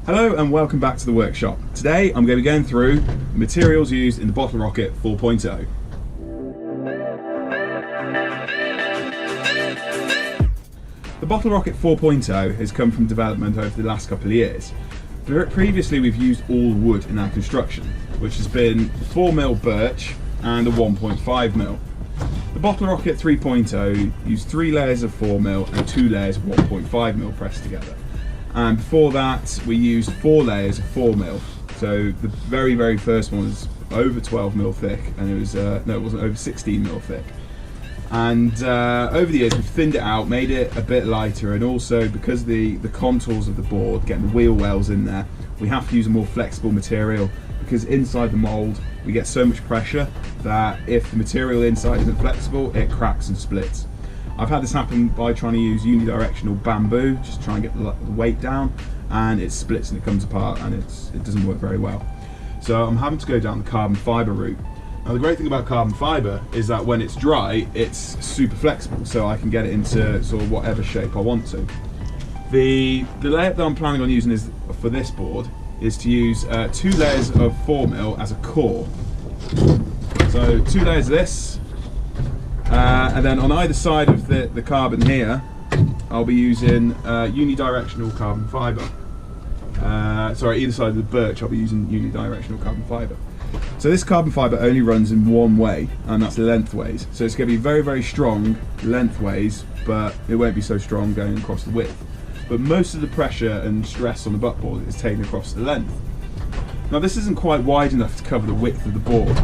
Hello and welcome back to the workshop. Today I'm going to be going through the materials used in the Bottle Rocket 4.0. The Bottle Rocket 4.0 has come from development over the last couple of years. Previously we've used all wood in our construction, which has been 4mm birch and a 1.5mm. The Bottle Rocket 3.0 used 3 layers of 4mm and 2 layers of 1.5mm pressed together. And before that we used 4 layers of 4mm. So the very first one was over 12mm thick, and it was no, it wasn't, over 16mm thick. And over the years we've thinned it out, made it a bit lighter, and also because the contours of the board, getting the wheel wells in there, we have to use a more flexible material, because inside the mould we get so much pressure that if the material inside isn't flexible, it cracks and splits. I've had this happen by trying to use unidirectional bamboo, just try and get the weight down, and it splits and it comes apart, and it doesn't work very well. So I'm having to go down the carbon fibre route. Now the great thing about carbon fibre is that when it's dry, it's super flexible, so I can get it into sort of whatever shape I want to. The layout that I'm planning on using for this board is to use 2 layers of 4mm as a core. So 2 layers of this, and then on either side of the carbon here, I'll be using unidirectional carbon fibre. Sorry, either side of the birch I'll be using unidirectional carbon fibre. So this carbon fibre only runs in one way, and that's lengthways. So it's going to be very strong lengthways, but it won't be so strong going across the width. But most of the pressure and stress on the buttboard is taken across the length. Now this isn't quite wide enough to cover the width of the board,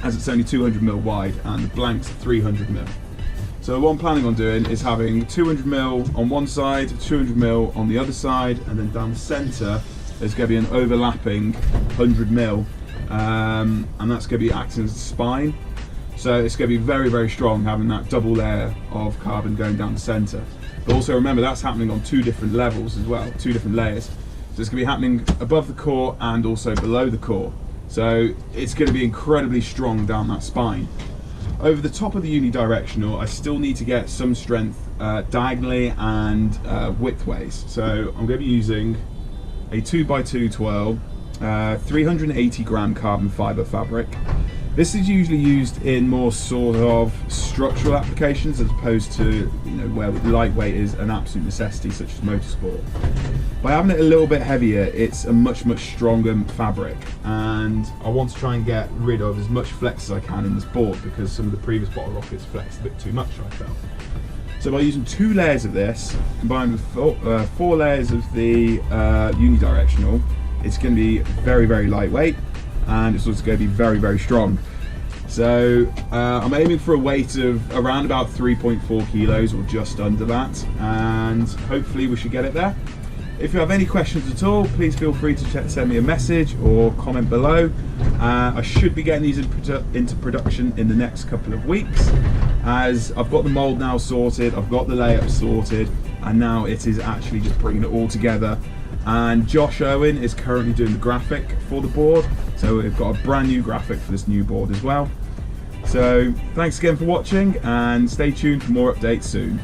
as it's only 200mm wide and the blanks are 300mm. So what I'm planning on doing is having 200mm on one side, 200mm on the other side, and then down the centre there's going to be an overlapping 100mm, and that's going to be acting as a spine. So it's going to be very strong, having that double layer of carbon going down the centre. But also remember, that's happening on 2 different levels as well, 2 different layers. So it's going to be happening above the core and also below the core. So it's going to be incredibly strong down that spine. Over the top of the unidirectional, I still need to get some strength diagonally and widthways. So I'm going to be using a 2x2 twirl, 380 gram carbon fibre fabric. This is usually used in more sort of structural applications, as opposed to where lightweight is an absolute necessity, such as motorsport. By having it a little bit heavier, it's a much stronger fabric, and I want to try and get rid of as much flex as I can in this board, because some of the previous Bottle Rockets flexed a bit too much, I felt. So by using 2 layers of this combined with 4 layers of the unidirectional, it's going to be very lightweight, and it's also going to be very strong. So I'm aiming for a weight of around about 3.4 kilos or just under that, and hopefully we should get it there. If you have any questions at all, please feel free to send me a message or comment below. I should be getting these into production in the next couple of weeks, as I've got the mould now sorted, I've got the layout sorted, and now it is actually just bringing it all together. And Josh Owen is currently doing the graphic for the board, so we've got a brand new graphic for this new board as well. So thanks again for watching, and stay tuned for more updates soon.